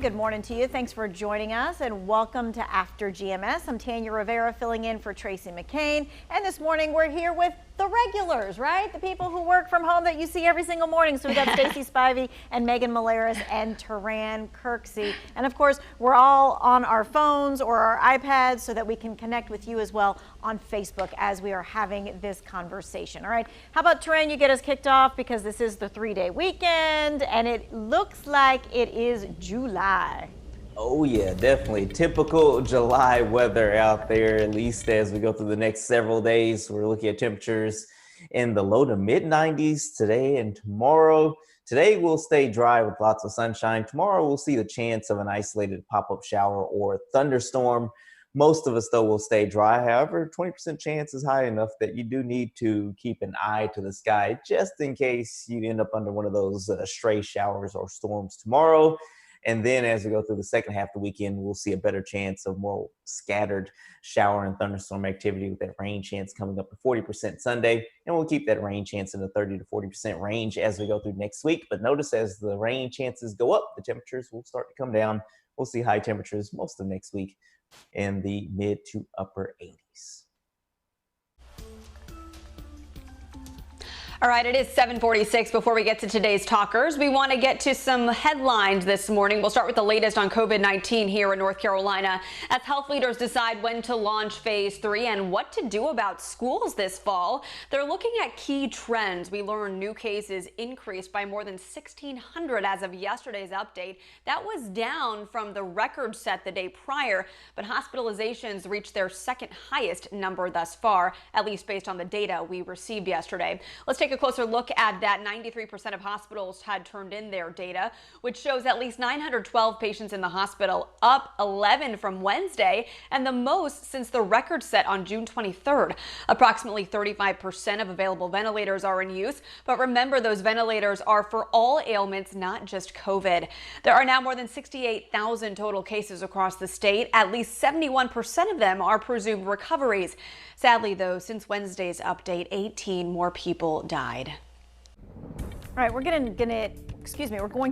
Good morning to you. Thanks for joining us and welcome to After GMS. I'm Tanya Rivera filling in for Tracy McCain. And this morning we're here with the regulars, right? The people who work from home that you see every single morning. So we got Stacey Spivey and Megan Malaris and Taran Kirksey. And of course, we're all on our phones or our iPads so that we can connect with you as well on Facebook as we are having this conversation. All right. How about Taran, you get us kicked off because this is the 3-day weekend and it looks like it is July. Oh yeah, definitely. Typical July weather out there, at least as we go through the next several days. We're looking at temperatures in the low to mid 90s today and tomorrow. Today will stay dry with lots of sunshine. Tomorrow we'll see the chance of an isolated pop-up shower or thunderstorm. Most of us though will stay dry. However, 20% chance is high enough that you do need to keep an eye to the sky just in case you end up under one of those stray showers or storms tomorrow. And then as we go through the second half of the weekend, we'll see a better chance of more scattered shower and thunderstorm activity with that rain chance coming up to 40% Sunday. And we'll keep that rain chance in the 30 to 40% range as we go through next week. But notice as the rain chances go up, the temperatures will start to come down. We'll see high temperatures most of next week in the mid to upper 80s. All right, it is 7:46. Before we get to today's talkers, we want to get to some headlines this morning. We'll start with the latest on COVID-19 here in North Carolina as health leaders decide when to launch phase 3 and what to do about schools this fall. They're looking at key trends. We learned new cases increased by more than 1,600 as of yesterday's update. That was down from the record set the day prior, but hospitalizations reached their second highest number thus far, at least based on the data we received yesterday. Let's take a closer look at that. 93% of hospitals had turned in their data, which shows at least 912 patients in the hospital, up 11 from Wednesday, and the most since the record set on June 23rd. Approximately 35% of available ventilators are in use, but remember those ventilators are for all ailments, not just COVID. There are now more than 68,000 total cases across the state. At least 71% of them are presumed recoveries. Sadly, though, since Wednesday's update, 18 more people died. All right, we're going to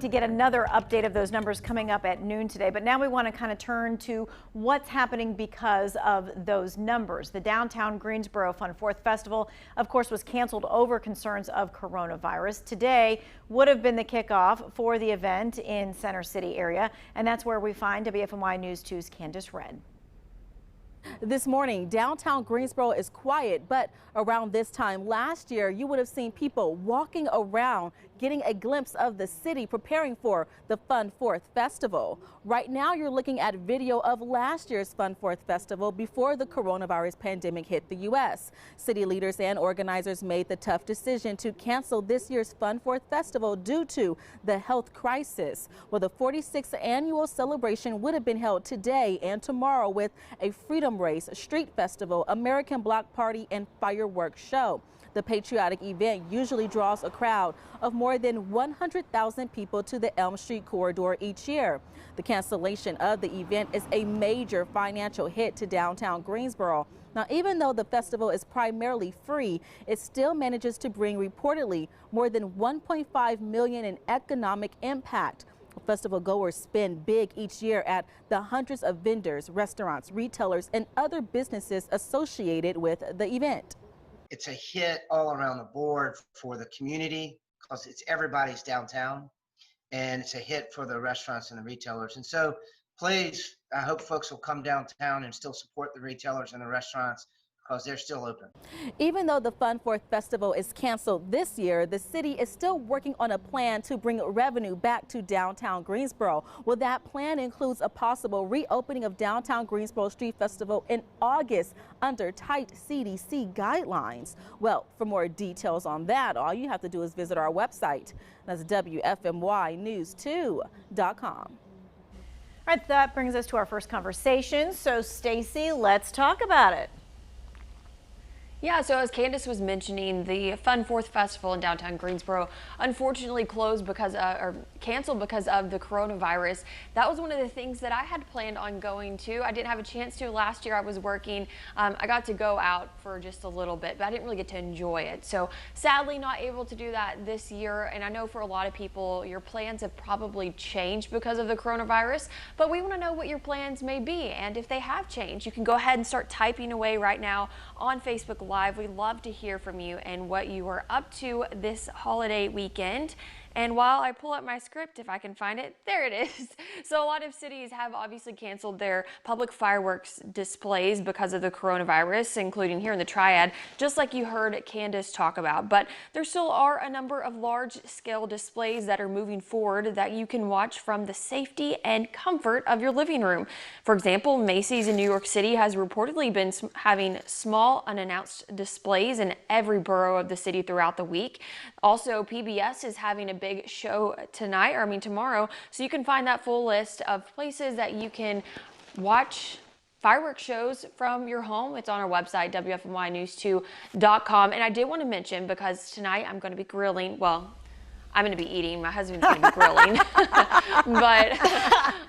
get another update of those numbers coming up at noon today. But now we want to kind of turn to what's happening because of those numbers. The downtown Greensboro Fun 4th Festival, of course, was canceled over concerns of coronavirus. Today would have been the kickoff for the event in Center City area. And that's where we find WFMY News 2's Candace Redd. This morning, downtown Greensboro is quiet, but around this time last year, you would have seen people walking around, getting a glimpse of the city preparing for the Fun 4th Festival. Right now, you're looking at video of last year's Fun 4th Festival before the coronavirus pandemic hit the U.S. City leaders and organizers made the tough decision to cancel this year's Fun 4th Festival due to the health crisis. Well, the 46th annual celebration would have been held today and tomorrow with a freedom race, street festival, American block party, and fireworks show. The patriotic event usually draws a crowd of more than 100,000 people to the Elm Street corridor each year. The cancellation of the event is a major financial hit to downtown Greensboro. Now, even though the festival is primarily free, it still manages to bring reportedly more than $1.5 million in economic impact. Festival goers spend big each year at the hundreds of vendors, restaurants, retailers, and other businesses associated with the event. It's a hit all around the board for the community because it's everybody's downtown, and it's a hit for the restaurants and the retailers. And so please, I hope folks will come downtown and still support the retailers and the restaurants because they're still open. Even though the Fun 4th Festival is canceled this year, the city is still working on a plan to bring revenue back to downtown Greensboro. Well, that plan includes a possible reopening of downtown Greensboro Street Festival in August under tight CDC guidelines. Well, for more details on that, all you have to do is visit our website. That's WFMYnews2.com. All right, that brings us to our first conversation. So, Stacey, let's talk about it. Yeah, so as Candace was mentioning, the Fun Fourth Festival in downtown Greensboro unfortunately closed or canceled because of the coronavirus. That was one of the things that I had planned on going to. I didn't have a chance to last year. I was working. I got to go out for just a little bit, but I didn't really get to enjoy it. So sadly not able to do that this year. And I know for a lot of people, your plans have probably changed because of the coronavirus, but we want to know what your plans may be. And if they have changed, you can go ahead and start typing away right now on Facebook Live. We'd love to hear from you and what you are up to this holiday weekend. And while I pull up my script, if I can find it, there it is. So a lot of cities have obviously canceled their public fireworks displays because of the coronavirus, including here in the Triad, just like you heard Candace talk about. But there still are a number of large-scale displays that are moving forward that you can watch from the safety and comfort of your living room. For example, Macy's in New York City has reportedly been having small unannounced displays in every borough of the city throughout the week. Also, PBS is having a big show tomorrow. So you can find that full list of places that you can watch fireworks shows from your home. It's on our website, WFNYnews2.com. And I did want to mention, because tonight I'm going to be grilling. Well, I'm going to be eating. My husband's going to be grilling. But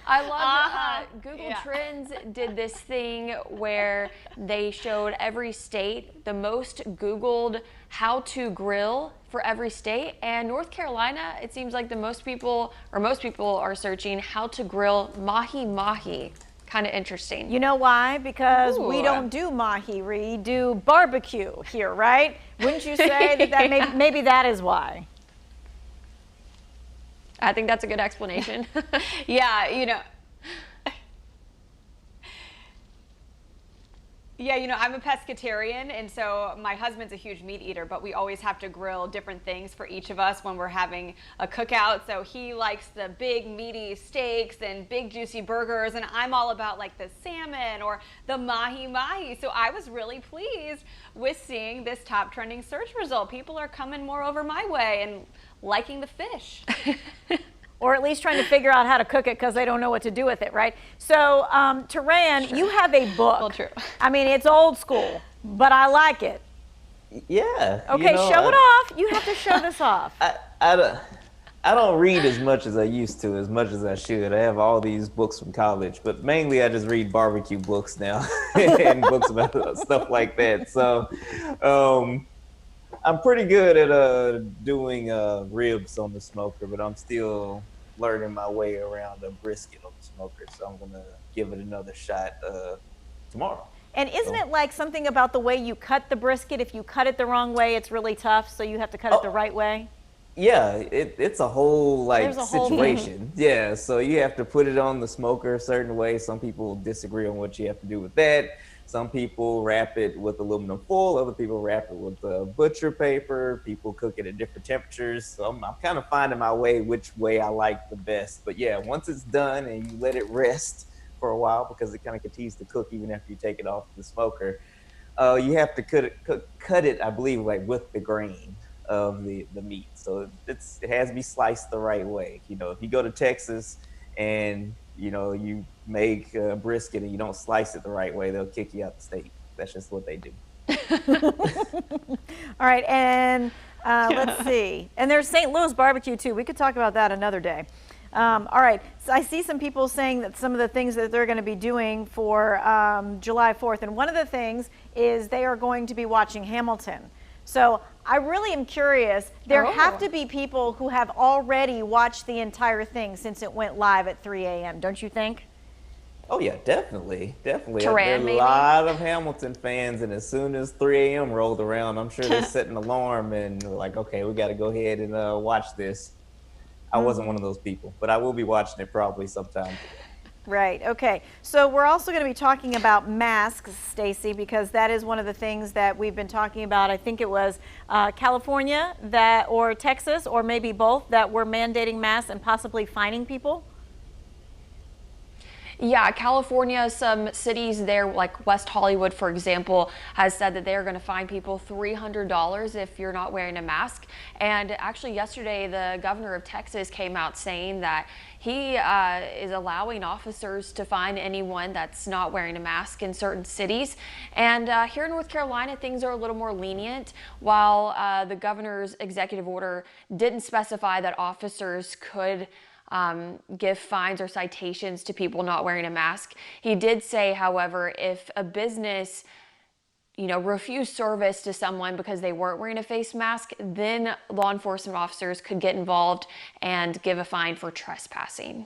I love Google Trends did this thing where they showed every state, the most Googled how to grill for every state. And North Carolina, it seems like most people are searching how to grill mahi-mahi. Kind of interesting. You know why? Because we don't do mahi, we do barbecue here, right? Wouldn't you say that maybe that is why? I think that's a good explanation. Yeah, I'm a pescatarian, and so my husband's a huge meat eater, but we always have to grill different things for each of us when we're having a cookout. So he likes the big meaty steaks and big juicy burgers, and I'm all about like the salmon or the mahi-mahi. So I was really pleased with seeing this top trending search result. People are coming more over my way and liking the fish. Or at least trying to figure out how to cook it because they don't know what to do with it, right? So, Taran, you have a book. Well, true. I mean, it's old school, but I like it. Yeah. Okay, show it off. You have to show this off. I don't read as much as I used to, as much as I should. I have all these books from college, but mainly I just read barbecue books now and books about stuff like that. So, I'm pretty good at doing ribs on the smoker, but I'm still learning my way around a brisket on the smoker. So I'm gonna give it another shot tomorrow. And isn't it like something about the way you cut the brisket? If you cut it the wrong way, it's really tough. So you have to cut it the right way. Yeah, it's a whole situation. Yeah, so you have to put it on the smoker a certain way. Some people disagree on what you have to do with that. Some people wrap it with aluminum foil. Other people wrap it with butcher paper. People cook it at different temperatures. So I'm kind of finding my way, which way I like the best. But yeah, once it's done and you let it rest for a while, because it kind of continues to cook even after you take it off the smoker, you have to cut it, I believe, like with the grain of the meat. So it has to be sliced the right way. If you go to Texas and you make a brisket and you don't slice it the right way, they'll kick you out the state. That's just what they do. All right, and let's see. And there's St. Louis barbecue too. We could talk about that another day. All right, so I see some people saying that some of the things that they're going to be doing for July 4th, and one of the things is they are going to be watching Hamilton. So I really am curious. There have to be people who have already watched the entire thing since it went live at 3 a.m., don't you think? Oh yeah, definitely. Taran, There's a lot of Hamilton fans, and as soon as 3 a.m. rolled around, I'm sure they set an alarm and were like, okay, we got to go ahead and watch this. I wasn't one of those people, but I will be watching it probably sometime today. Right. Okay. So we're also going to be talking about masks, Stacy, because that is one of the things that we've been talking about. I think it was California or Texas, or maybe both, that were mandating masks and possibly fining people. Yeah, California, some cities there, like West Hollywood, for example, has said that they're going to fine people $300 if you're not wearing a mask. And actually, yesterday, the governor of Texas came out saying that he is allowing officers to fine anyone that's not wearing a mask in certain cities. And here in North Carolina, things are a little more lenient. While the governor's executive order didn't specify that officers could give fines or citations to people not wearing a mask. He did say, however, if a business refused service to someone because they weren't wearing a face mask, then law enforcement officers could get involved and give a fine for trespassing.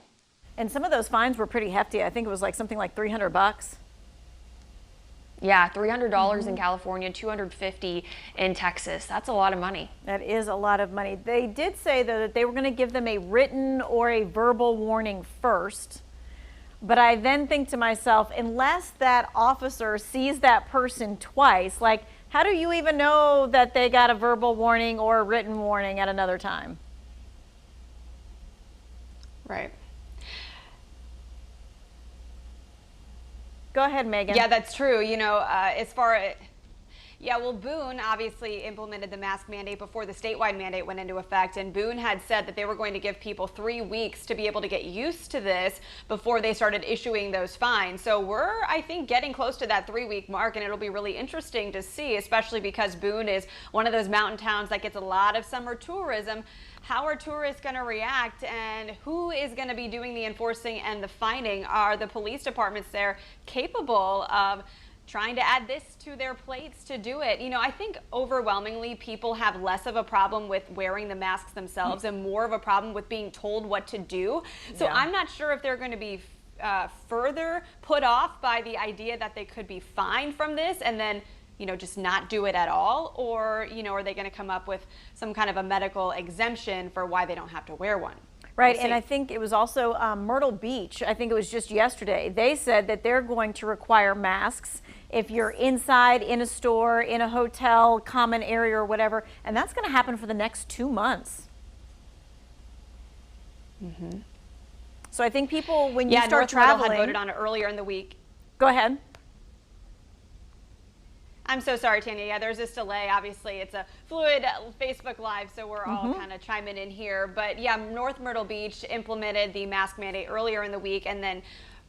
And some of those fines were pretty hefty. I think it was like something like $300. Yeah, $300 in California, $250 in Texas. That's a lot of money. That is a lot of money. They did say, though, that they were going to give them a written or a verbal warning first. But I then think to myself, unless that officer sees that person twice, like, how do you even know that they got a verbal warning or a written warning at another time? Right. Go ahead, Megan. Yeah, that's true. As far as yeah, well, Boone obviously implemented the mask mandate before the statewide mandate went into effect, and Boone had said that they were going to give people 3 weeks to be able to get used to this before they started issuing those fines. So we're, I think, getting close to that 3-week mark, and it'll be really interesting to see, especially because Boone is one of those mountain towns that gets a lot of summer tourism. How are tourists going to react, and who is going to be doing the enforcing and the fining? Are the police departments there capable of trying to add this to their plates to do it? I think overwhelmingly people have less of a problem with wearing the masks themselves and more of a problem with being told what to do. So Yeah. I'm not sure if they're going to be further put off by the idea that they could be fined from this and then just not do it at all, or are they going to come up with some kind of a medical exemption for why they don't have to wear one? Right, We'll and see. I think it was also Myrtle Beach. I think it was just yesterday. They said that they're going to require masks if you're inside, in a store, in a hotel, common area or whatever, and that's going to happen for the next 2 months. So I think people, when you Yeah, start North Myrtle traveling, had voted on it earlier in the week. go ahead. I'm so sorry, Tanya. Yeah, there's this delay. Obviously, it's a fluid Facebook Live, so we're all kind of chiming in here. But yeah, North Myrtle Beach implemented the mask mandate earlier in the week, and then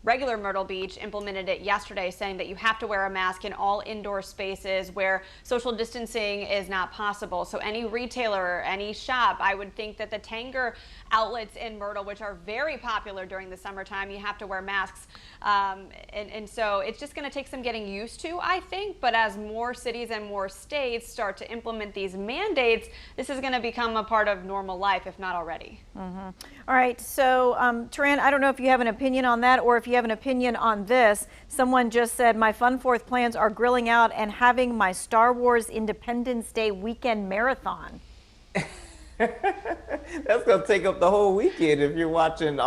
regular Myrtle Beach implemented it yesterday, saying that you have to wear a mask in all indoor spaces where social distancing is not possible. So any retailer, any shop, I would think that the Tanger outlets in Myrtle, which are very popular during the summertime, you have to wear masks. And so it's just going to take some getting used to, I think. But as more cities and more states start to implement these mandates, this is going to become a part of normal life, if not already. All right, so Taran, I don't know if you have an opinion on that or if you have an opinion on this. Someone just said, my Fun Fourth plans are grilling out and having my Star Wars Independence Day weekend marathon. That's going to take up the whole weekend if you're watching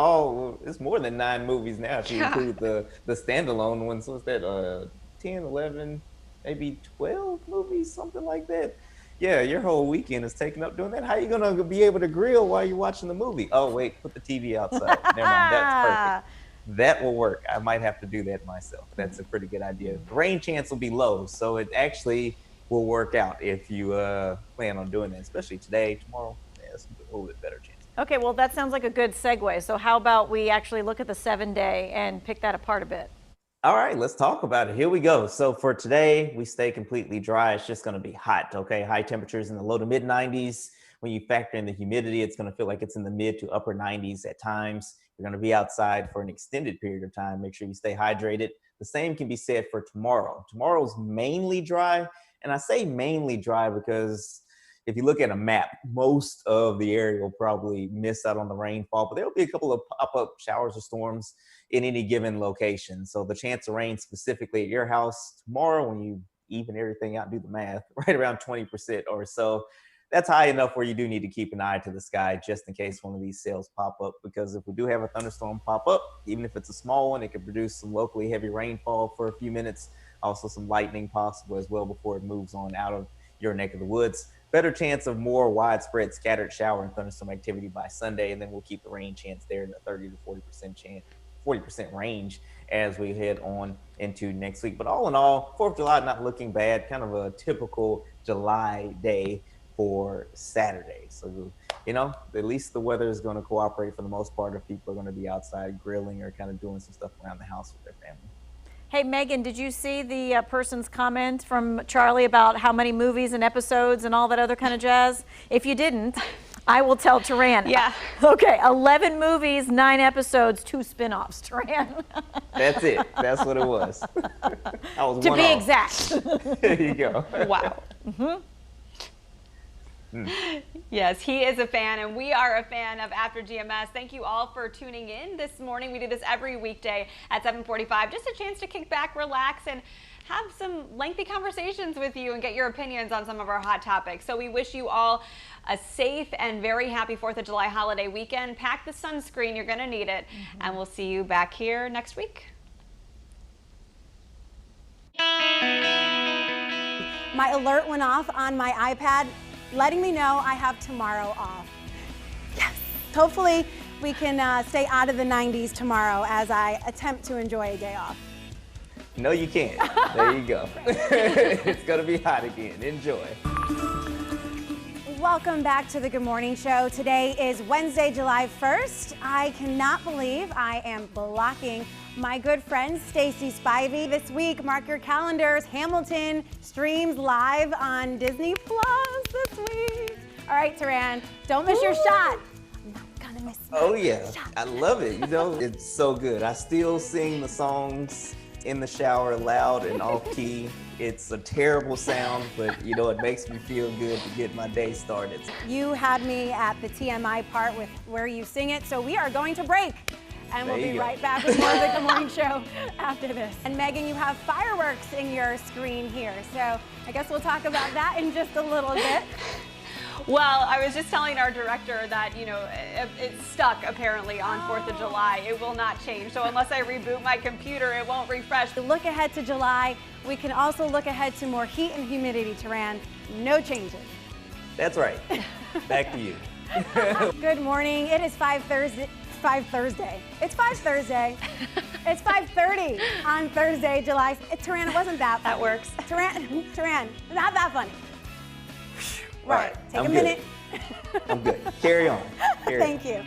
it's more than 9 movies now if you include the standalone ones. What's that, 10, 11, maybe 12 movies, something like that? Yeah, your whole weekend is taken up doing that. How are you going to be able to grill while you're watching the movie? Oh, wait, put the TV outside. Never mind, that's perfect. That will work. I might have to do that myself. That's a pretty good idea. The rain chance will be low, so it actually will work out if you plan on doing that, especially today, tomorrow. Yeah, it's a little bit better chance. Okay, well, that sounds like a good segue. So how about we actually look at the 7-day and pick that apart a bit? All right, let's talk about it. Here we go. So for today, we stay completely dry. It's just going to be hot, okay? High temperatures in the low to mid 90s. When you factor in the humidity, it's going to feel like it's in the mid to upper 90s at times. You're going to be outside for an extended period of time. Make sure you stay hydrated. The same can be said for tomorrow. Tomorrow's mainly dry. And I say mainly dry because if you look at a map, most of the area will probably miss out on the rainfall, but there'll be a couple of pop-up showers or storms in any given location. So the chance of rain specifically at your house tomorrow, when you even everything out, do the math, right around 20% or so. That's high enough where you do need to keep an eye to the sky just in case one of these cells pop up, because if we do have a thunderstorm pop up, even if it's a small one, it could produce some locally heavy rainfall for a few minutes, also some lightning possible as well before it moves on out of your neck of the woods. Better chance of more widespread scattered shower and thunderstorm activity by Sunday, and then we'll keep the rain chance there in the 30 to 40% chance 40% range as we head on into next week. But all in all, 4th of July not looking bad, kind of a typical July day for Saturday. So, at least the weather is going to cooperate for the most part if people are going to be outside grilling or kind of doing some stuff around the house with their family. Hey, Megan, did you see the person's comment from Charlie about how many movies and episodes and all that other kind of jazz? If you didn't, I will tell Taran. Yeah. Okay, 11 movies, 9 episodes, 2 spin-offs, Taran. That's it. That's what it was. I was To one be off. exact. There you go. Wow. Yes, he is a fan, and we are a fan of After GMS. Thank you all for tuning in this morning. We do this every weekday at 7:45. Just a chance to kick back, relax, and have some lengthy conversations with you and get your opinions on some of our hot topics. So we wish you all a safe and very happy 4th of July holiday weekend. Pack the sunscreen. You're going to need it. And we'll see you back here next week. My alert went off on my iPad, letting me know I have tomorrow off. Yes. Hopefully we can stay out of the 90s tomorrow as I attempt to enjoy a day off. No, you can't. There you go. It's going to be hot again. Enjoy. Welcome back to the Good Morning Show. Today is Wednesday, July 1st. I cannot believe I am blocking my good friend Stacey Spivey. This week, mark your calendars. Hamilton streams live on Disney Plus this week. All right, Taran, don't miss your shot. I'm not gonna miss my Oh, yeah. shot. I love it. It's so good. I still sing the songs in the shower loud and off key. It's a terrible sound, but it makes me feel good to get my day started. You had me at the TMI part with where you sing it, so we are going to break. And we'll There be you go. right back with more of the Good Morning Show after this. And Megan, you have fireworks in your screen here, so I guess we'll talk about that in just a little bit. Well, I was just telling our director that, it's stuck apparently on 4th of July. It will not change. So unless I reboot my computer, it won't refresh. To look ahead to July, we can also look ahead to more heat and humidity, Taran. No changes. That's right. Back to you. Good morning. It is 5 Thursday. It's 5 Thursday. It's 5:30 on Thursday, July. Taran, it wasn't that funny. That works. Taran, not that funny. Right. Take I'm a good. minute. I'm good. Carry on. Carry on. Thank you.